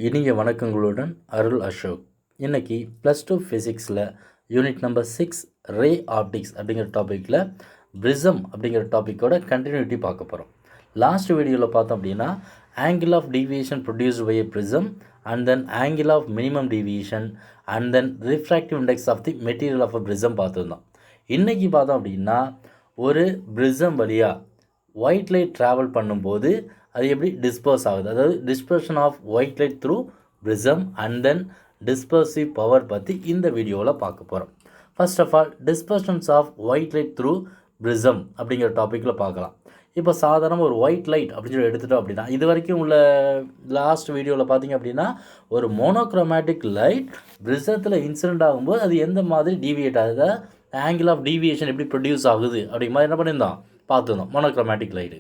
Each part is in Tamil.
இனிய வணக்கங்களுடன் அருள் அசோக். இன்றைக்கி +2 ஃபிசிக்ஸில் யூனிட் நம்பர் 6 ரே ஆப்டிக்ஸ் அப்படிங்கிற டாப்பிக்கில் ப்ரிசம் அப்படிங்கிற டாப்பிக்கோட கண்டினியூட்டி பார்க்க போகிறோம். லாஸ்ட் வீடியோவில் பார்த்தோம் அப்படின்னா angle of deviation produced by a prism and then angle of minimum deviation and then refractive index of the material of a prism பார்த்துருந்தோம். இன்றைக்கி பார்த்தோம் அப்படின்னா ஒரு ப்ரிசம் வழியாக ஒயிட் லைட் ட்ராவல் பண்ணும்போது அது எப்படி டிஸ்பர்ஸ் ஆகுது, அதாவது dispersion of white light through prism and then dispersive power பற்றி இந்த வீடியோவில் பார்க்க போகிறோம். First of all dispersions of white light through prism அப்படிங்கிற டாப்பிக்கில் பார்க்கலாம். இப்போ சாதாரண ஒரு ஒயிட் லைட் அப்படின்னு சொல்லி எடுத்துட்டோம் அப்படின்னா, இது வரைக்கும் உள்ள லாஸ்ட் வீடியோவில் பார்த்தீங்க அப்படின்னா ஒரு மோனோக்ரோமேட்டிக் லைட் ப்ரிசத்தில் இன்சிடென்ட் ஆகும்போது அது எந்த மாதிரி டீவியேட் ஆகுது, ஆங்கிள் ஆஃப் டீவியேஷன் எப்படி ப்ரொடியூஸ் ஆகுது அப்படிங்கிற மாதிரி என்ன பண்ணியிருந்தோம் பார்த்துருந்தோம் மோனோக்ரோமேட்டிக் லைட்டு.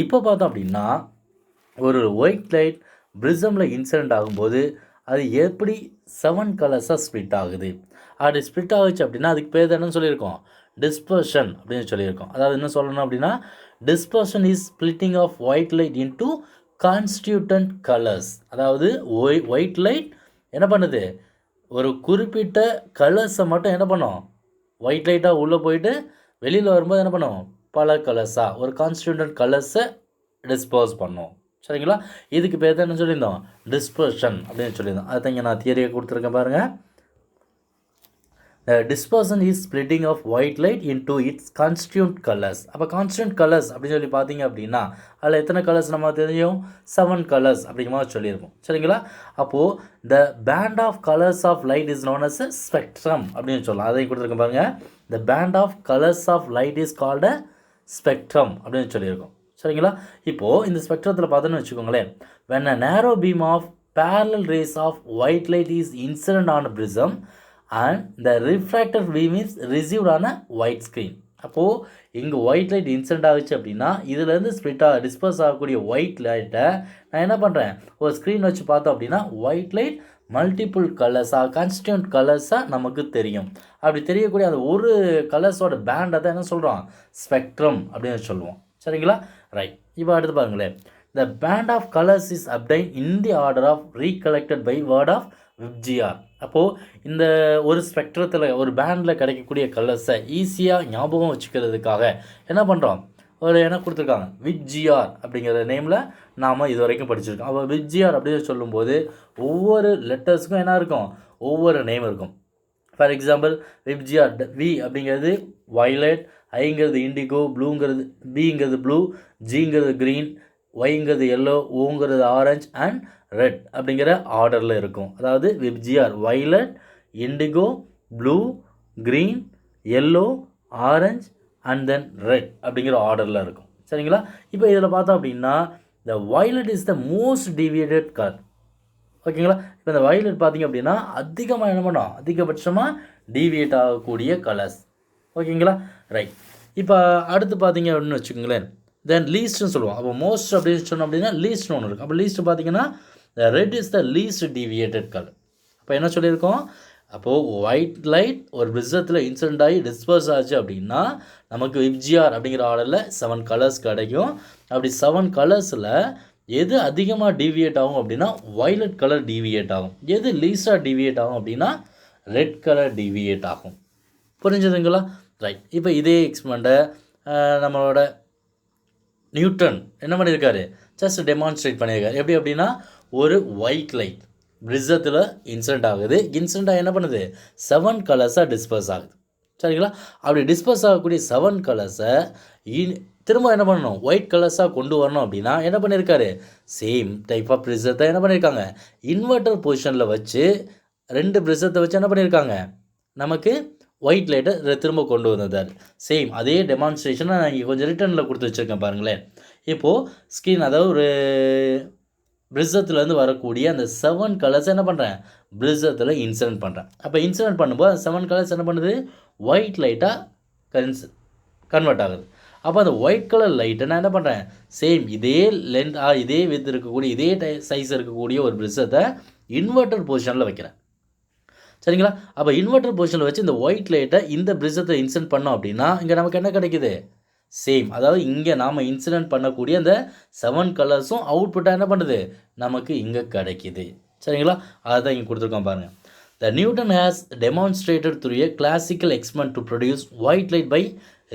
இப்போ பார்த்தோம் அப்படின்னா ஒரு ஒயிட் லைட் ப்ரிசமில் இன்சிடென்ட் ஆகும்போது அது எப்படி 7 கலர்ஸாக ஸ்ப்ளிட் ஆகுது. அப்படி ஸ்ப்ளிட் ஆகுச்சு அப்படின்னா அதுக்கு பேர் என்னன்னு சொல்லியிருக்கோம், டிஸ்பர்ஷன் அப்படின்னு சொல்லியிருக்கோம். அதாவது என்ன சொல்லணும் அப்படின்னா dispersion is splitting of white light into constituent colours. அதாவது ஒயிட் லைட் என்ன பண்ணுது, ஒரு குறிப்பிட்ட கலர்ஸை மட்டும் என்ன பண்ணும், ஒயிட் லைட்டாக உள்ளே போயிட்டு வெளியில் வரும்போது என்ன பண்ணும், பல கலர்ஸாக ஒரு கான்ஸ்டியூட்டன்ட் கலர்ஸை டிஸ்பர்ஸ் பண்ணும். சரிங்களா, இதுக்கு பேர் தான் என்ன சொல்லியிருந்தோம், டிஸ்பர்ஷன் அப்படின்னு சொல்லியிருந்தோம். அதை தான் இங்கே நான் தியரியை கொடுத்துருக்கேன் பாருங்கள். Dispersion is splitting of white light into its constituent colours. அப்போ கான்ஸ்டியூண்ட் கலர்ஸ் அப்படின்னு சொல்லி பார்த்தீங்க அப்படின்னா அதில் எத்தனை கலர்ஸ் நம்ம தெரியும், 7 கலர்ஸ் அப்படிங்கிற மாதிரி சொல்லியிருக்கோம். சரிங்களா, அப்போது the band of colours of light is known as a spectrum அப்படின்னு சொல்லலாம். அதையும் கொடுத்துருக்கேன் பாருங்கள். The band of colours of light is called a spectrum அப்படின்னு சொல்லியிருக்கோம். சரிங்களா, இப்போது இந்த ஸ்பெக்ட்ரத்தில் பார்த்தோன்னு வச்சுக்கோங்களேன், when a narrow beam of parallel rays of white light is incident on a prism and the refracted beam is received on a white screen. அப்போது இங்கே ஒயிட் லைட் இன்சிடென்ட் ஆகுச்சு அப்படின்னா இதுலேருந்து டிஸ்பர்ஸ் ஆகக்கூடிய ஒயிட் லைட்டை நான் என்ன பண்ணுறேன், ஒரு ஸ்க்ரீன் வச்சு பார்த்தோம் அப்படின்னா ஒயிட் லைட் மல்டிபிள் கலர்ஸாக கான்ஸ்டியூண்ட் கலர்ஸாக நமக்கு தெரியும். அப்படி தெரியக்கூடிய அந்த ஒரு கலர்ஸோட பேண்டை தான் என்ன சொல்கிறோம், ஸ்பெக்ட்ரம் அப்படின்னு சொல்லுவோம். சரிங்களா, ரைட். இப்போ அடுத்து பாருங்களேன், the band of colours is obtained in the order of recollected by word of VIBGYOR. அப்போது இந்த ஒரு ஸ்பெக்ட்ரத்தில் ஒரு பேண்டில் கிடைக்கக்கூடிய கலர்ஸை ஈஸியாக ஞாபகம் வச்சுக்கிறதுக்காக என்ன பண்ணுறோம், ஒரு என்ன கொடுத்துருக்காங்க, விப்ஜிஆர் அப்படிங்கிற நேமில் நாம் இது வரைக்கும் படிச்சிருக்கோம். அப்போ விப்ஜிஆர் அப்படின்னு சொல்லும்போது ஒவ்வொரு லெட்டர்ஸுக்கும் என்ன இருக்கும், ஒவ்வொரு நேம் இருக்கும். ஃபார் எக்ஸாம்பிள் விப்ஜிஆர் வி அப்படிங்கிறது வயலட், ஐங்கிறது இண்டிகோ, ப்ளூங்கிறது பிங்கிறது ப்ளூ, ஜிங்கிறது க்ரீன், ஒய்ங்கிறது எல்லோ, ஓங்கிறது ஆரஞ்ச் அண்ட் ரெட் அப்படிங்கிற ஆர்டரில் இருக்கும். அதாவது VIBGYOR violet, indigo, blue, green, yellow, orange and then red அப்படிங்கிற ஆர்டரில் இருக்கும். சரிங்களா, இப்போ இதில் பார்த்தோம் அப்படின்னா the violet is the most deviated colour. ஓகேங்களா, இப்போ இந்த வயலட் பார்த்திங்க அப்படின்னா அதிகமாக என்ன பண்ணோம், அதிகபட்சமாக டீவியேட் ஆகக்கூடிய கலர்ஸ். ஓகேங்களா, ரைட். இப்போ அடுத்து பார்த்தீங்க அப்படின்னு வச்சுக்கோங்களேன், தென் லீஸ்ட்னு சொல்லுவோம். அப்போ மோஸ்ட் அப்படின்னு சொன்னோம் அப்படின்னா லீஸ்ட்னு ஒன்று இருக்குது. அப்போ லீஸ்ட் பார்த்தீங்கன்னா red is the least deviated colour. அப்போ என்ன சொல்லியிருக்கோம், அப்போது ஒயிட் லைட் ஒரு ப்ரிசத்தில் இன்சிடென்ட் ஆகி டிஸ்பர்ஸ் ஆச்சு அப்படின்னா நமக்கு விப்ஜிஆர் அப்படிங்கிற ஆர்டரில் 7 கலர்ஸ் கிடைக்கும். அப்படி 7 கலர்ஸில் எது அதிகமாக டீவியேட் ஆகும் அப்படின்னா வயலட் கலர் டீவியேட் ஆகும். எது லீஸ்டாக டீவியேட் ஆகும் அப்படின்னா ரெட் கலர் டீவியேட் ஆகும். புரிஞ்சதுங்களா, ரைட். இப்போ இதே எக்ஸ்பெரிமெண்ட்டை நம்மளோட நியூட்டன் என்ன பண்ணியிருக்காரு, ஜஸ்ட் டெமான்ஸ்ட்ரேட் பண்ணியிருக்காரு. எப்படி அப்படின்னா ஒரு ஒயிட் லைட் ப்ரிசத்தில் இன்சிடென்ட் ஆகுது, இன்சிடென்ட்டாக என்ன பண்ணுது 7 கலர்ஸாக டிஸ்பர்ஸ் ஆகுது. சரிங்களா, அப்படி டிஸ்பர்ஸ் ஆகக்கூடிய 7 கலர்ஸை திரும்ப என்ன பண்ணணும், ஒயிட் கலர்ஸாக கொண்டு வரணும் அப்படின்னா என்ன பண்ணியிருக்காரு, சேம் டைப் ஆஃப் ப்ரிசத்தை என்ன பண்ணியிருக்காங்க, இன்வெர்ட்டர் பொசிஷனில் வச்சு 2 ப்ரிசத்தை வச்சு என்ன பண்ணியிருக்காங்க, நமக்கு ஒயிட் லைட்டை திரும்ப கொண்டு வந்தார். சேம் அதே டெமான்ஸ்ட்ரேஷனை நான் இங்கே கொஞ்சம் ரிட்டர்னில் கொடுத்து வச்சுருக்கேன் பாருங்களேன். இப்போது ஸ்க்ரீன் அதாவது ஒரு ப்ரிசத்துலேருந்து வரக்கூடிய அந்த 7 கலர்ஸ் என்ன பண்ணுறேன், ப்ரிசத்தில் இன்சிடென்ட் பண்ணுறேன். அப்போ இன்சிடென்ட் பண்ணும்போது அந்த 7 கலர்ஸ் என்ன பண்ணுது, ஒயிட் லைட்டாக கன்வெர்ட் ஆகுது. அப்போ அந்த ஒயிட் கலர் லைட்டை நான் என்ன பண்ணுறேன், சேம் இதே லென்த் இதே வித் இருக்கக்கூடிய இதே சைஸ் இருக்கக்கூடிய ஒரு ப்ரிசத்தை இன்வெர்ட்டர் பொசிஷனில் வைக்கிறேன். சரிங்களா, அப்போ இன்வெர்ட்டர் பொசிஷனில் வச்சு இந்த ஒயிட் லைட்டை இந்த ப்ரிசத்தை இன்சிடென்ட் பண்ணோம் அப்படின்னா இங்கே நமக்கு என்ன கிடைக்குது, சேம் அதாவது இங்கே நாம் இன்சிடென்ட் பண்ணக்கூடிய அந்த 7 கலர்ஸும் அவுட்புட்டாக என்ன பண்ணுது நமக்கு இங்கே கிடைக்கிது. சரிங்களா? அதுதான் இங்கே கொடுத்துருக்கோம் பாருங்கள். The Newton has demonstrated through a classical experiment to produce white light by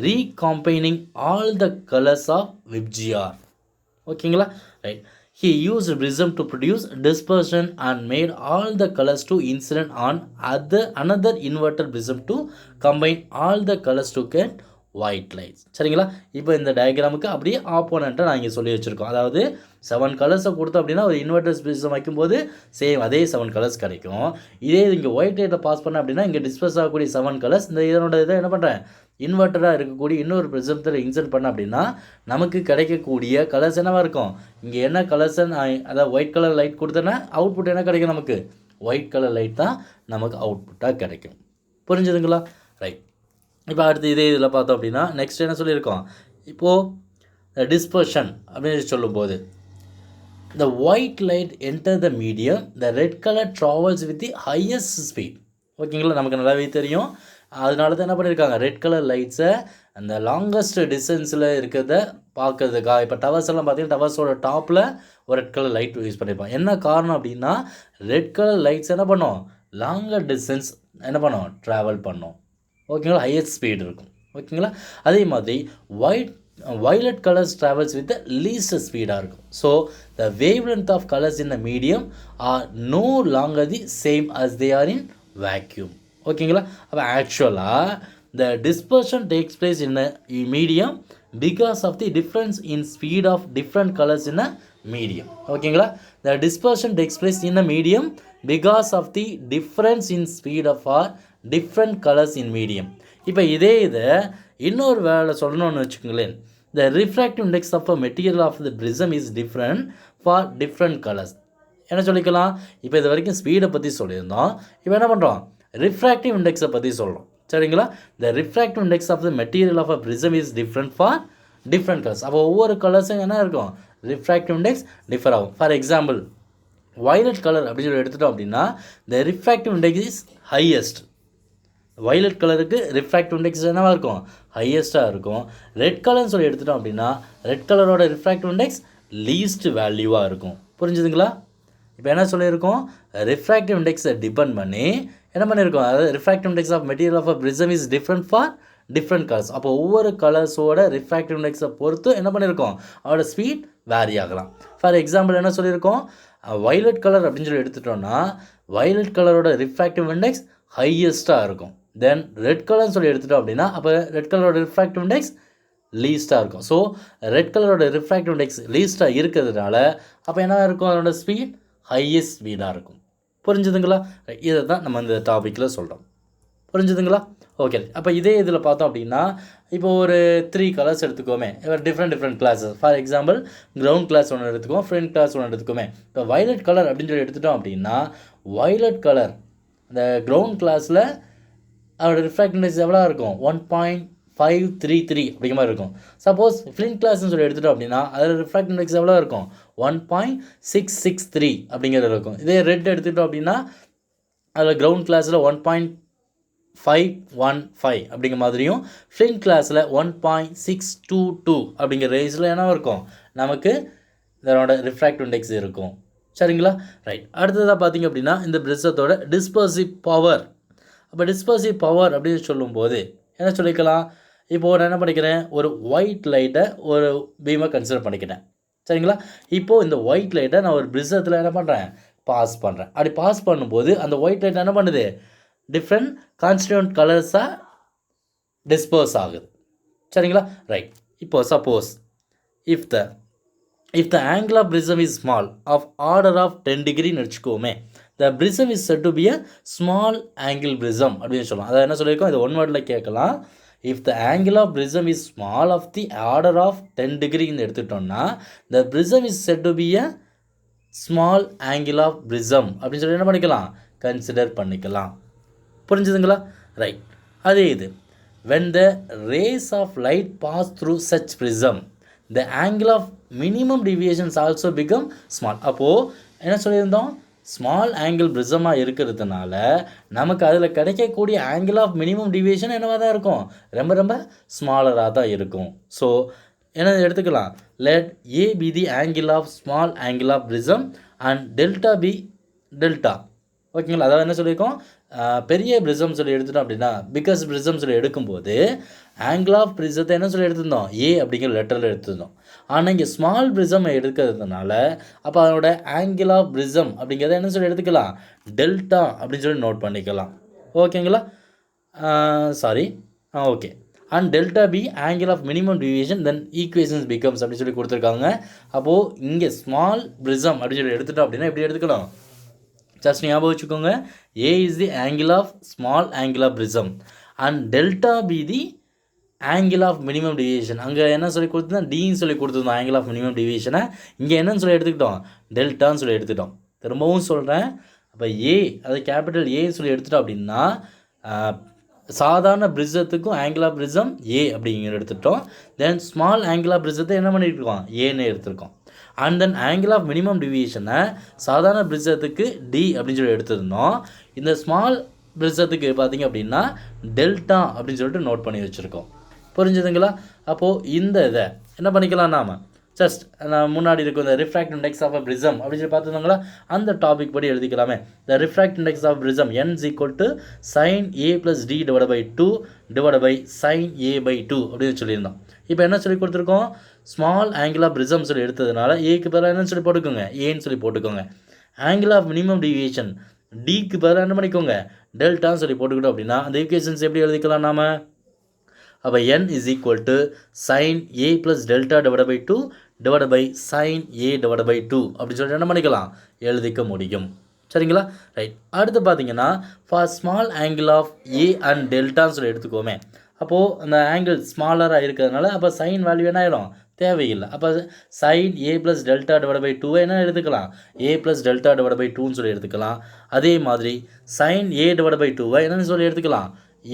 recombining all the colors of Vibgyor. ஓகேங்களா? Right. He used prism to produce dispersion and made all the colors to incident on another inverted prism to combine all the colors to get white lights. சரிங்களா? இப்போ இந்த டயக்ராமுக்கு அப்படியே ஆப்போனண்ட்டாக நான் இங்கே சொல்லி வச்சுருக்கோம். அதாவது 7 கலர்ஸை கொடுத்தோம் அப்படின்னா ஒரு இன்வெர்டர் பிரிசம் வைக்கும்போது சேம் அதே 7 கலர்ஸ் கிடைக்கும். இதே இங்கே ஒயிட் லைட்டை பாஸ் பண்ண அப்படின்னா இங்கே டிஸ்பர்ஸ் ஆகக்கூடிய 7 கலர்ஸ் இந்த இதனோட இதை என்ன பண்ணுறேன், இன்வெர்ட்டராக இருக்கக்கூடிய இன்னொரு ப்ரிசம்த்தில் இன்சர்ட் பண்ண அப்படின்னா நமக்கு கிடைக்கக்கூடிய கலர்ஸ் என்னவாக இருக்கும். இங்கே என்ன கலர்ஸ் அதாவது ஒயிட் கலர் லைட் கொடுத்தேன்னா அவுட்புட் என்ன கிடைக்கும், நமக்கு ஒயிட் கலர் லைட் தான் நமக்கு அவுட்புட்டாக கிடைக்கும். புரிஞ்சுதுங்களா? ரைட். இப்போ அடுத்து இதே இதில் பார்த்தோம் அப்படின்னா நெக்ஸ்ட் என்ன சொல்லியிருக்கோம், இப்போது டிஸ்பர்ஷன் அப்படின்னு சொல்லும்போது the white light enter the medium, the red color travels with the highest speed. ஓகேங்களா? நமக்கு நல்லாவே தெரியும். அதனால தான் என்ன பண்ணியிருக்காங்க, ரெட் கலர் லைட்ஸை அந்த லாங்கஸ்ட் டிஸ்டன்ஸில் இருக்கிறத பார்க்கறதுக்காக. இப்போ டவர்ஸ் எல்லாம் பார்த்தீங்கன்னா டவர்ஸோட டாப்பில் ஒரு ரெட் கலர் லைட் யூஸ் பண்ணியிருப்பாங்க. என்ன காரணம் அப்படின்னா ரெட் கலர் லைட்ஸ் என்ன பண்ணும், லாங்கர் டிஸ்டன்ஸ் என்ன பண்ணும், ட்ராவல் பண்ணும். ஓகேங்களா? ஹையஸ்ட் ஸ்பீடு இருக்கும். ஓகேங்களா? அதே மாதிரி violet colors travels with the least ஸ்பீடாக இருக்கும். So the wavelength of colors in the medium are no longer the same as they are in vacuum. ஓகேங்களா? அப்போ ஆக்சுவலாக the dispersion takes place in a medium because of the difference in speed of different colors in a medium. ஓகேங்களா? the dispersion takes place in a medium because of the difference in speed of our different colors in medium. இப்போ இதே இதை இன்னொரு வேலை சொல்லணும்னு வச்சுக்கோங்களேன், the refractive index of a material of the prism is different for different colors. என்ன சொல்லிக்கலாம், இப்போ இது வரைக்கும் ஸ்பீடை பற்றி சொல்லியிருந்தோம். இப்போ என்ன பண்ணுறோம், ரிஃப்ராக்டிவ் இண்டெக்ஸை பற்றி சொல்கிறோம். சரிங்களா? the refractive index of the material of a prism is different for different colors. அப்போ ஒவ்வொரு கலர்ஸும் என்ன இருக்கும், ரிஃப்ராக்டிவ் இண்டெக்ஸ் டிஃபர் ஆகும். ஃபார் எக்ஸாம்பிள் வயலட் கலர் அப்படின்னு சொல்லி எடுத்துட்டோம் அப்படின்னா the refractive index is highest. Violet கலருக்கு ரிஃப்ராக்டிவ் இண்டெக்ஸ் என்னவாக இருக்கும், ஹையஸ்ட்டாக இருக்கும். ரெட் கலர்னு சொல்லி எடுத்துட்டோம் அப்படின்னா ரெட் கலரோட ரிஃப்ராக்டிவ் இண்டெக்ஸ் லீஸ்ட் வேல்யூவாக இருக்கும். புரிஞ்சுதுங்களா? இப்போ என்ன சொல்லியிருக்கோம், ரிஃப்ராக்டிவ் இண்டெக்ஸை டிபெண்ட் பண்ணி என்ன பண்ணியிருக்கோம், அதாவது refractive index of material of a prism is different for different colours. அப்போ ஒவ்வொரு கலர்ஸோட ரிஃப்ராக்டிவ் இண்டெக்ஸை பொறுத்து என்ன பண்ணியிருக்கோம், அதோட ஸ்பீட் வேரி ஆகலாம். ஃபார் எக்ஸாம்பிள் என்ன சொல்லியிருக்கோம், வயலட் கலர் அப்படின்னு சொல்லி எடுத்துட்டோம்னா வயலட் கலரோட ரிஃப்ராக்டிவ் இண்டெக்ஸ் ஹையஸ்ட்டாக இருக்கும். தென் ரெட் கலர்னு சொல்லி எடுத்துட்டோம் அப்படின்னா அப்போ ரெட் கலரோட ரிஃப்ராக்டிவ் இண்டெக்ஸ் லீஸ்ட்டாக இருக்கும். ஸோ ரெட் கலரோட ரிஃப்ராக்டிவ் இண்டெக்ஸ் லீஸ்ட்டாக இருக்கிறதுனால அப்போ என்ன இருக்கும், அதோட ஸ்பீட் ஹையஸ்ட் ஸ்பீடாக இருக்கும். புரிஞ்சுதுங்களா? இதை தான் நம்ம இந்த டாப்பிக்கில் சொல்கிறோம். புரிஞ்சுதுங்களா? ஓகே. அப்போ இதே இதில் பார்த்தோம் அப்படின்னா இப்போ ஒரு 3 கலர்ஸ் எடுத்துக்கோமே, இப்போ different glasses. For example crown glass ஒன்று எடுத்துக்கோம், ஃப்ரண்ட் கிளாஸ் ஒன்று எடுத்துக்கோமே. இப்போ வயலட் கலர் அப்படின்னு சொல்லி எடுத்துட்டோம் அப்படின்னா வயலட் கலர் இந்த கிரவுண்ட் கிளாஸில் அதோட ரிஃப்ராக்டிவ் இண்டெக்ஸ் எவ்வளோ இருக்கும், 1.533 அப்படிங்கிற மாதிரி இருக்கும். சப்போஸ் ஃப்ளின்ட் கிளாஸ்னு சொல்லி எடுத்துட்டோம் அப்படின்னா அதில் ரிஃப்ராக்டிவ் இண்டெக்ஸ் எவ்வளோ இருக்கும், 1.663 அப்படிங்கிறது இருக்கும். இதே ரெட் எடுத்துக்கிட்டோம் அப்படின்னா அதில் கிரவுண்ட் கிளாஸில் 1.515 அப்படிங்கிற மாதிரியும் ஃப்ளின்ட் கிளாஸில் 1.622 அப்படிங்கிற ரேஞ்சில் என்ன இருக்கும் நமக்கு இதனோட ரிஃப்ராக்டிவ் இண்டெக்ஸ் இருக்கும். சரிங்களா? ரைட். அடுத்ததாக பார்த்தீங்க அப்படின்னா இந்த பிரிசத்தோட டிஸ்பர்சிவ் பவர். அப்போ டிஸ்பர்சிவ் பவர் அப்படின்னு சொல்லும்போது என்ன சொல்லிக்கலாம், இப்போது நான் என்ன பண்ணிக்கிறேன், ஒரு ஒயிட் லைட்டை ஒரு பீமை கன்சிடர் பண்ணிக்கிறேன். சரிங்களா? இப்போது இந்த ஒயிட் லைட்டை நான் ஒரு பிரிசத்தில் என்ன பண்ணுறேன், பாஸ் பண்ணுறேன். அப்படி பாஸ் பண்ணும்போது அந்த ஒயிட் லைட் என்ன பண்ணுது, டிஃப்ரெண்ட் கான்ஸ்டியூண்ட் கலர்ஸாக டிஸ்பர்ஸ் ஆகுது. சரிங்களா? ரைட். இப்போது suppose if the angle of prism is small of order of 10 degreeன்னு வச்சுக்கோமே, the prism is said to be a small angle prism அப்படின்னு சொல்லலாம். அதாவது என்ன சொல்லியிருக்கோம், இது ஒன் வேர்டில் கேட்கலாம். if the angle of prism is small of the order of 10 degreeன்னு எடுத்துட்டோம்னா the prism is said to be a small angle of prism அப்படின்னு சொல்லி என்ன பண்ணிக்கலாம், கன்சிடர் பண்ணிக்கலாம். புரிஞ்சுதுங்களா? ரைட். அதே இது when the rays of light pass through such prism the angle of minimum deviations also become small. அப்போது என்ன சொல்லியிருந்தோம், ஸ்மால் ஆங்கிள் ப்ரிசமாக இருக்கிறதுனால நமக்கு அதில் கிடைக்கக்கூடிய ஆங்கிள் ஆஃப் மினிமம் டிவியேஷன் என்னவாக தான் இருக்கும், ரொம்ப ஸ்மாலராக தான் இருக்கும். ஸோ என்ன எடுத்துக்கலாம், let A be the angle of small angle of prism and delta be delta. ஓகேங்களா? அதாவது என்ன சொல்லியிருக்கோம், பெரிய ப்ரிசம் சொல்லி எடுத்துட்டோம் அப்படின்னா, பிக்கஸ்ட் ப்ரிசம் சொல்லி எடுக்கும்போது ஆங்கிள் ஆஃப் ப்ரிசத்தை என்ன சொல்லி எடுத்திருந்தோம், ஏ அப்படிங்கிற லெட்டரில் எடுத்திருந்தோம். ஆனால் இங்கே ஸ்மால் ப்ரிசம் எடுக்கிறதுனால அப்போ அதனோட ஆங்கிள் ஆஃப் ப்ரிசம் அப்படிங்கிறத என்ன சொல்லி எடுத்துக்கலாம், டெல்டா அப்படின்னு சொல்லி நோட் பண்ணிக்கலாம். ஓகேங்களா? Sorry, okay. And delta be angle of minimum deviation then equations becomes அப்படின்னு சொல்லி கொடுத்துருக்காங்க. அப்போது இங்கே ஸ்மால் ப்ரிசம் அப்படின்னு சொல்லி எடுத்துட்டோம் அப்படின்னா எப்படி எடுத்துக்கலாம், ஜஸ்ட் ஞாபகம் வச்சுக்கோங்க, A is the angle of small angle of prism and delta be the angle of minimum deviation. அங்கே என்ன சொல்லி கொடுத்துருந்தோம், டின்னு சொல்லி கொடுத்துருந்தோம் ஆங்கிள் ஆஃப் மினிமம் டிவியேஷனை. இங்கே என்னன்னு சொல்லி எடுத்துக்கிட்டோம், டெல்டான்னு சொல்லி எடுத்துட்டோம். திரும்பவும் சொல்கிறேன், அப்போ ஏ அது கேபிட்டல் ஏன்னு சொல்லி எடுத்துட்டோம் அப்படின்னா சாதாரண ப்ரிசத்துக்கும் ஆங்கிள் ஆஃப் ப்ரிசம் ஏ அப்படிங்கிற எடுத்துட்டோம். தென் ஸ்மால் ஆங்கிள் ஆஃப் ப்ரிசத்தை என்ன பண்ணியிருக்கோம், ஏன்னு எடுத்திருக்கோம். And then angle of minimum டிவியேஷனை சாதாரண ப்ரிசத்துக்கு டி அப்படின்னு சொல்லி எடுத்திருந்தோம். இந்த ஸ்மால் ப்ரிசத்துக்கு பார்த்திங்க அப்படின்னா டெல்டா அப்படின்னு சொல்லிட்டு நோட் பண்ணி வச்சுருக்கோம். புரிஞ்சுதுங்களா? அப்போது இந்த இதை என்ன பண்ணிக்கலாம், நாம் ஜஸ்ட் நான் முன்னாடி இருக்கும் இந்த refract index of a prism அப்படின்னு சொல்லி பார்த்துருந்தோங்களா, அந்த டாபிக் படி எழுதிக்கலாமே. The refract index of prism n is equal to sin a plus d divided by 2 divided by sin a by 2 அப்படின்னு சொல்லியிருந்தோம். இப்போ என்ன சொல்லி கொடுத்துருக்கோம், ஸ்மால் ஆங்கிள் ஆஃப் ப்ரிசம் சொல்லி எடுத்ததுனால ஏக்கு பதிலாக என்னன்னு சொல்லி போட்டுக்கோங்க, ஏன்னு சொல்லி போட்டுக்கோங்க. ஆங்கிள் ஆஃப் மினிமம் டிவியேஷன் டிக்கு பதிலாக என்ன பண்ணிக்கோங்க, டெல்டான்னு சொல்லி போட்டுக்கிட்டோம் அப்படின்னா அந்த ஈக்குவேஷன்ஸ் எப்படி எழுதிக்கலாம் நாம, அப்போ n is equal to sin a plus delta divided by 2 divided by sin a divided by 2 அப்படின்னு சொல்லிட்டு என்ன பண்ணிக்கலாம், எழுதிக்க முடியும். சரிங்களா? ரைட். அடுத்து பார்த்தீங்கன்னா for small angle of A and டெல்டான்னு சொல்லி எடுத்துக்கோமே. அப்போது அந்த ஆங்கிள் ஸ்மாலராக இருக்கிறதுனால அப்போ சைன் வேல்யூ என்ன ஆயிரும், தேவையில்லை. அப்போ sine A plus delta divide by 2 என்ன எடுத்துக்கலாம், A plus delta divide by 2ன்னு சொல்லி எடுத்துக்கலாம். அதே மாதிரி சைன் ஏ டிவைட் பை 2 என்னன்னு சொல்லி எடுத்துக்கலாம்,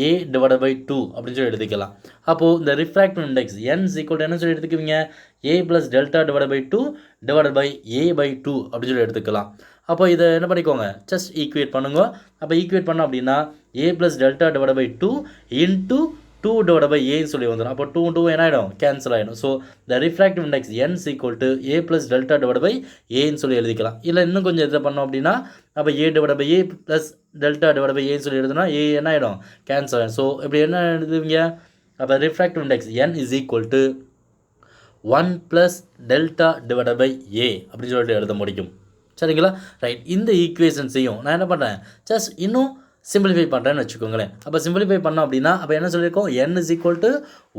a divided by 2 அப்படின்னு சொல்லி எடுத்துக்கலாம். அப்போது இந்த refractive index n is equal to என்ன சொல்லி எடுத்துக்குவீங்க, a plus delta divided by 2 divided by a by 2 அப்படின்னு சொல்லி எடுத்துக்கலாம். அப்போ இதை என்ன பண்ணிக்கோங்க, ஜஸ்ட் ஈக்குவேட் பண்ணுங்க. அப்போ ஈக்குவேட் பண்ணோம் அப்படின்னா a plus delta divided by 2 into 2 divided by a சொல்லி வந்துடும். அப்போ 2 2 என்ன ஆகிடும், கேன்சல் ஆகிடும். So the refractive index n is equal to a plus delta divided by a சொல்லி எழுதிக்கலாம். இல்லை இன்னும் கொஞ்சம் இதை பண்ணோம் அப்படின்னா அப்போ a divided by a plus delta divided by a சொல்லி எழுதுனா a என்ன ஆகிடும், கேன்சல் ஆகிடும். ஸோ இப்படி என்ன எழுதுவீங்க, அப்போ refractive index n is equal to 1 plus delta divided by a அப்படின்னு சொல்லிட்டு எழுத முடியும். சரிங்களா? ரைட். இந்த ஈக்குவேஷன்ஸையும் நான் என்ன பண்ணுறேன், ஜஸ்ட் இன்னும் சிம்பிளிஃபை பண்ணுறேன்னு வச்சுக்கோங்களேன். அப்போ சிம்பிளிஃபை பண்ணோம் அப்படின்னா அப்போ என்ன சொல்லியிருக்கோம், n is equal to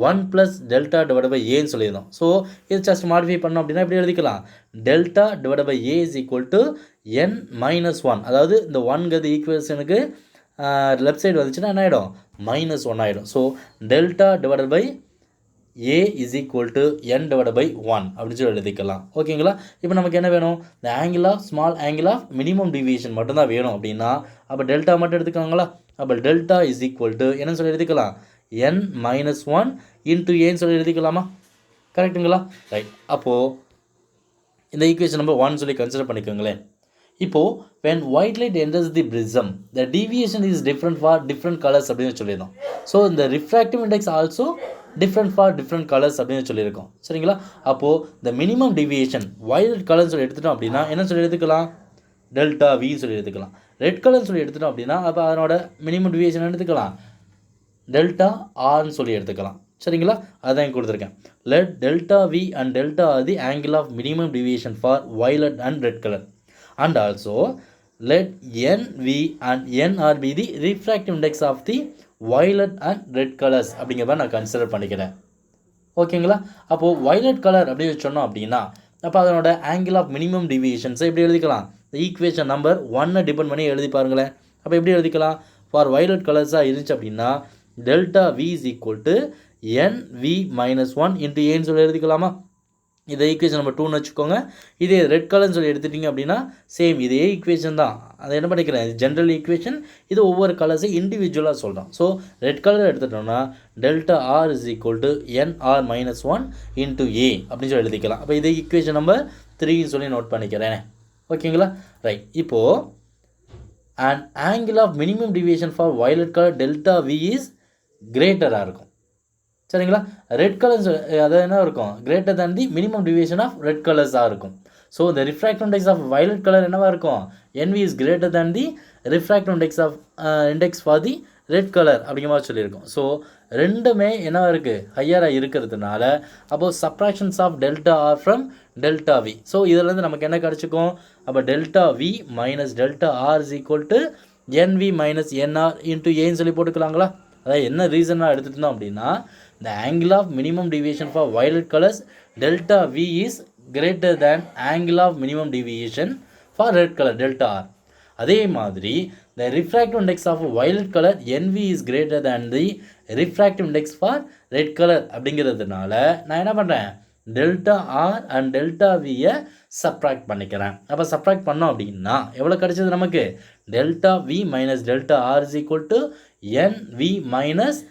1 plus delta divided by a சொல்லியிருந்தோம். ஸோ இது ஜஸ்ட் மாடிஃபை பண்ணோம் அப்படின்னா எப்படி எழுதிக்கலாம், delta divided by a is equal to n minus 1. அதாவது இந்த 1ங்கிறது ஈக்குவேஷனுக்கு லெஃப்ட் சைடு வந்துச்சுன்னா என்ன ஆகிடும், -1 ஆகிடும். So delta divided by a is equal to n divided by 1 அப்படின்னு சொல்லி எழுதிக்கலாம். ஓகேங்களா? இப்போ நமக்கு என்ன வேணும், இந்த angle of small angle of minimum deviation மட்டும்தான் வேணும் அப்படின்னா அப்போ டெல்டா மட்டும் எடுத்துக்காங்களா. அப்போ டெல்டா இஸ் ஈக்குவல் டு என்ன சொல்லி எழுதிக்கலாம், n minus 1 into a சொல்லி எழுதிக்கலாமா, கரெக்டுங்களா? ரைட். அப்போது இந்த ஈக்குவேஷன் நம்பர் 1 சொல்லி கன்சிடர் பண்ணிக்கோங்களேன். இப்போது when white light enters the prism the deviation is different for different colors அப்படின்னு சொல்லியிருந்தோம். ஸோ இந்த refractive index also different for different colours அப்படின்னு சொல்லியிருக்கோம். சரிங்களா? அப்போது இந்த மினிமம் டிவியேஷன் வயலட் கலர்னு சொல்லி எடுத்துட்டோம் அப்படின்னா என்ன சொல்லி எடுத்துக்கலாம், டெல்டா வி சொல்லி எடுத்துக்கலாம். ரெட் கலர்னு சொல்லி எடுத்துட்டோம் அப்படின்னா அப்போ அதனோட மினிமம் டிவியேஷன் எடுத்துக்கலாம், டெல்டா ஆர்னு சொல்லி எடுத்துக்கலாம். சரிங்களா? அதான் கொடுத்துருக்கேன். Let delta V and delta R the angle of minimum deviation for violet and red colour. And also let NV and NR be the refractive index of the violet and red colors அப்படிங்கிறத நான் கன்சிடர் பண்ணிக்கிறேன். ஓகேங்களா? அப்போது violet கலர் அப்படி வச்சோன்னோம் அப்படின்னா அப்போ அதனோட ஆங்கிள் ஆஃப் மினிமம் டிவியேஷன்ஸை எப்படி எழுதிக்கலாம், ஈக்குவேஷன் நம்பர் 1 டிபெண்ட் பண்ணி எழுதி பாருங்களேன். அப்போ எப்படி எழுதிக்கலாம், ஃபார் violet கலர்ஸாக இருந்துச்சு அப்படின்னா delta V is equal to NV minus 1 into ஏன்னு சொல்லி எழுதிக்கலாமா. இதை ஈக்குவேஷன் நம்பர் 2ன்னு வச்சுக்கோங்க. இதே ரெட் கலர்னு சொல்லி எடுத்துட்டிங்க அப்படின்னா சேம் இதே ஈக்குவேஷன் தான். அதை என்ன பண்ணிக்கிறேன், ஜென்ரல் ஈக்குவேஷன். இது ஒவ்வொரு கலர்ஸையும் இண்டிவிஜுவலாக சொல்கிறோம். ஸோ ரெட் கலர் எடுத்துட்டோம்னா delta R is equal to N R minus 1 into A அப்படின்னு சொல்லி எழுதிக்கலாம். அப்போ இதே ஈக்குவேஷன் நம்பர் 3ன்னு சொல்லி நோட் பண்ணிக்கிறேன். ஓகேங்களா? ரைட். இப்போது and angle of minimum deviation for violet colour delta V is கிரேட்டராக இருக்கும். சரிங்களா? ரெட் கலர்ஸ் அதாவது என்ன இருக்கும், greater than the minimum deviation of red கலர்ஸாக இருக்கும். So the refractive index of violet color என்னவா இருக்கும், NV is greater than the refractive index for the red colour அப்படிங்கிற மாதிரி சொல்லியிருக்கோம். ஸோ ரெண்டுமே என்ன இருக்குது, ஹையராக இருக்கிறதுனால அப்போது subtractions of delta R from delta V. So இதிலேருந்து நமக்கு என்ன கிடச்சிக்கும், அப்போ delta V minus delta R is equal to envy minus NR into ஏன்னு சொல்லி போட்டுக்கலாங்களா. அதாவது என்ன ரீசனாக எடுத்துகிட்டு இருந்தோம் அப்படின்னா, the angle of minimum deviation for violet colors delta V is greater than angle of minimum deviation for red color delta R. அதே மாதிரி the refractive index of violet color NV is greater than the refractive index for red color அப்படிங்கிறதுனால நான் என்ன பண்ணுறேன், டெல்டா ஆர் அண்ட் டெல்டா வியை சப்ராக்ட் பண்ணிக்கிறேன். அப்போ சப்ராக்ட் பண்ணோம் அப்படின்னா எவ்வளோ கிடைச்சது நமக்கு, delta V minus delta R is equal to envy minus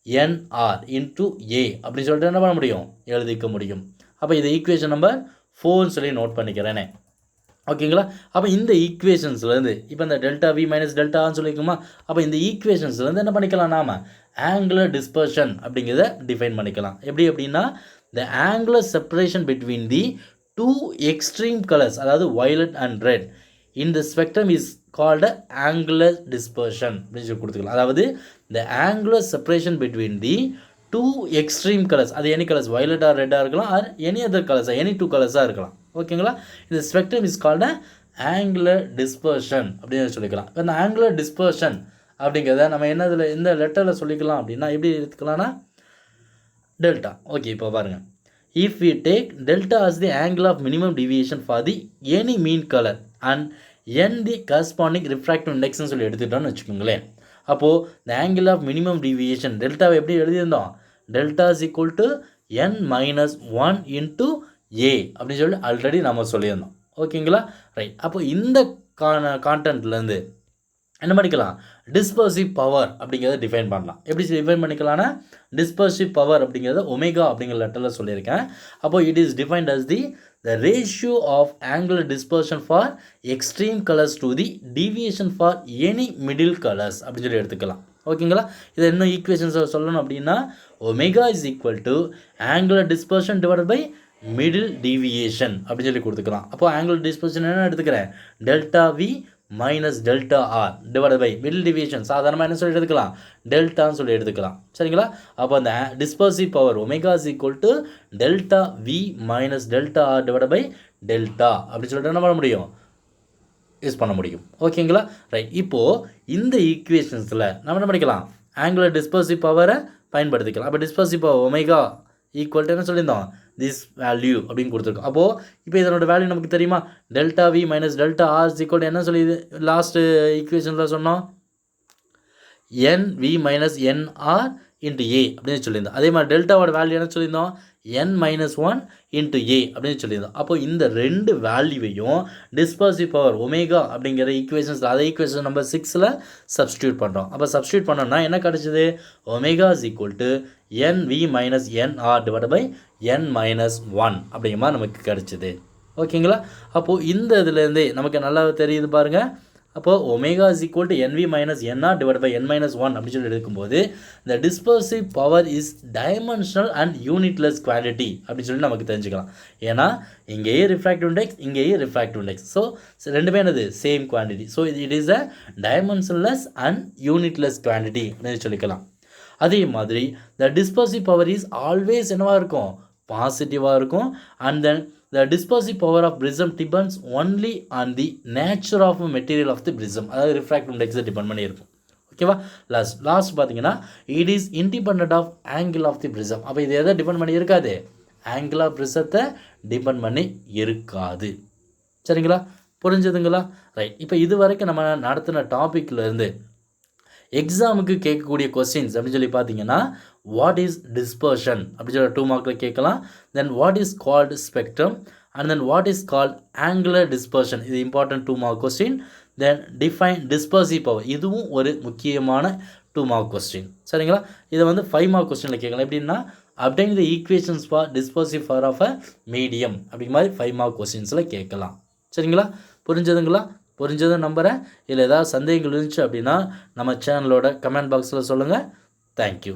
NR into A அப்படின்னு சொல்லிட்டு என்ன பண்ண முடியும், எழுதிக்க முடியும். அப்போ இது ஈக்குவேஷன் நம்பர் 4 சொல்லி நோட் பண்ணிக்கிறேனே. ஓகேங்களா. அப்போ இந்த ஈக்குவேஷன்ஸ்லேருந்து இப்போ இந்த டெல்டா வி மைனஸ் டெல்டான்னு சொல்லியிருக்குமா, அப்போ இந்த ஈக்குவேஷன்ஸ்லேருந்து என்ன பண்ணிக்கலாம், நாம் ஆங்குலர் டிஸ்பர்ஷன் அப்படிங்கிறத டிஃபைன் பண்ணிக்கலாம். எப்படி அப்படின்னா, the angular separation between the two extreme colors அதாவது violet and red in the spectrum is called angular dispersion அப்படின்னு சொல்லி கொடுத்துக்கலாம். அதாவது the angular separation between the two extreme colors, அது any colors violet or red இருக்கலாம் or any other colors any two colors இருக்கலாம். ஓகேங்களா. இந்த spectrum is called angular dispersion அப்படின்னு சொல்லிக்கலாம். இந்த angular dispersion அப்படிங்கிறத நம்ம என்னதில் இந்த லெட்டரில் சொல்லிக்கலாம் அப்படின்னா எப்படி எடுத்துக்கலாம்னா டெல்டா. ஓகே, இப்போ பாருங்கள், if we take delta as the angle of minimum deviation for the any mean color and n the corresponding refractive indexன்னு சொல்லி எடுத்துக்கிட்டோன்னு வச்சுக்கோங்களேன். அப்போது the angle of minimum deviation டெல்டாவை எப்படி எழுதியிருந்தோம், delta is equal to n minus 1 into a அப்படின்னு சொல்லி ஆல்ரெடி நம்ம சொல்லியிருந்தோம். ஓகேங்களா. ரைட். அப்போ இந்த கான்டென்ட்லேருந்து என்ன பண்ணிக்கலாம், டிஸ்பர்சிவ் பவர் அப்படிங்கிறத டிஃபைன் பண்ணலாம். எப்படி டிஃபைன் பண்ணிக்கலாம்னா, டிஸ்பர்சிவ் பவர் அப்படிங்கிறத ஒமேகா அப்படிங்கிற லெட்டரில் சொல்லியிருக்கேன். அப்போது it is defined as the ratio of angular dispersion for extreme colours to the deviation for any middle colours அப்படின்னு சொல்லி எடுத்துக்கலாம். ஓகேங்களா. இதை இன்னும் ஈக்குவேஷன்ஸை சொல்லணும் அப்படின்னா, omega is equal to angular dispersion divided by middle deviation அப்படின்னு சொல்லி கொடுத்துக்கலாம். அப்போது ஆங்குலர் டிஸ்பர்ஷன் என்ன எடுத்துக்கிறேன், delta V minus delta R divide by middle deviation சாதாரணமாக என்ன சொல்லி எடுத்துக்கலாம், டெல்டான்னு சொல்லி எடுத்துக்கலாம். சரிங்களா. அப்போ அந்த dispersive power omega is equal to delta V minus delta R divide by delta அப்படின்னு சொல்லிட்டு என்ன பண்ண முடியும், யூஸ் பண்ண முடியும். ஓகேங்களா. ரைட். இப்போது இந்த ஈக்குவேஷன்ஸில் நம்ம என்ன பண்ணிக்கலாம், ஆங்குலர் டிஸ்பர்சிவ் பவரை பயன்படுத்திக்கலாம். அப்போ dispersive power omega equal to என்ன சொல்லியிருந்தோம், திஸ் வேல்யூ அப்படின்னு கொடுத்துருக்கோம். அப்போது இப்போ இதனோட வேல்யூ நமக்கு தெரியுமா, delta V minus delta R equal to என்ன சொல்லி லாஸ்ட்டு ஈக்குவேஷனில் சொன்னோம், N V minus NR into A அப்படின்னு சொல்லியிருந்தோம். அதே மாதிரி டெல்டாவோட வேல்யூ என்ன சொல்லியிருந்தோம், n minus 1 into a அப்படின்னு சொல்லியிருந்தோம். அப்போ இந்த ரெண்டு வேல்யூவையும் டிஸ்பர்சிவ் பவர் ஒமேகா அப்படிங்கிற ஈக்குவேஷன்ஸில் அதே ஈக்குவேஷன் நம்பர் 6ல் சப்ஸ்டியூட் பண்ணுறோம். அப்போ சப்ஸ்டியூட் பண்ணோம்னா என்ன கிடச்சிது, omega is equal to nv minus NR divide by n minus 1 அப்படிங்கிற மாதிரி நமக்கு கிடச்சிது. ஓகேங்களா. அப்போது இந்த இதுலேருந்தே நமக்கு நல்லா தெரியுது பாருங்கள். அப்போது omega is equal to envy minus NR divide by N minus 1 அப்படின்னு சொல்லி எடுக்கும்போது இந்த dispersive power is dimensional and unitless quantity அப்படின்னு சொல்லி நமக்கு தெரிஞ்சுக்கலாம். ஏன்னா இங்கேயே ரிஃப்ராக்டிவ் இண்டெக்ஸ், இங்கேயே ரிஃப்ராக்டிவ் இண்டெக்ஸ். ஸோ ரெண்டுமே என்னது, same quantity. So it is a dimensionless and unitless quantity அப்படின்னு சொல்லிக்கலாம். அதே மாதிரி the dispersive power is always என்னவாக இருக்கும், பாசிட்டிவாக இருக்கும். And then the dispersive power of prism depends only on the nature of material of the prism. அதாவது refractive index டிபெண்ட் பண்ணி இருக்கும். ஓகேவா. லாஸ்ட் பார்த்தீங்கன்னா it is independent of angle of the prism. அப்போ இது எதை டிபெண்ட் பண்ணி இருக்காது, ஆங்கிள் ஆஃப் ப்ரிசத்தை டிபெண்ட் பண்ணி இருக்காது. சரிங்களா, புரிஞ்சதுங்களா. ரைட். இப்போ இது வரைக்கும் நம்ம நடத்தின டாப்பிக்லேருந்து எக்ஸாமுக்கு கேட்கக்கூடிய கொஸ்டின்ஸ் அப்படின்னு சொல்லி பார்த்தீங்கன்னா, வாட் இஸ் டிஸ்பர்ஷன் அப்படின்னு சொல்லி 2 மார்க்கில் கேட்கலாம். Then what is called spectrum and then what is called angular dispersion, இது important 2 mark question. Then define dispersive power, இதுவும் ஒரு முக்கியமான 2 மார்க் கொஸ்டின். சரிங்களா. இதை வந்து 5 மார்க் கொஸ்டினில் கேட்கலாம். எப்படின்னா obtain the equations for dispersive power of a medium அப்படிங்கிற மாதிரி 5 மார்க் கொஸ்டின்ஸில் கேட்கலாம். சரிங்களா, புரிஞ்சதுங்களா? புரிஞ்சதுன்னு நம்புகிறேன். இதில் ஏதாவது சந்தேகங்கள் இருந்துச்சு அப்படின்னா நம்ம சேனலோட கமெண்ட் பாக்ஸில் சொல்லுங்கள். தேங்க்யூ.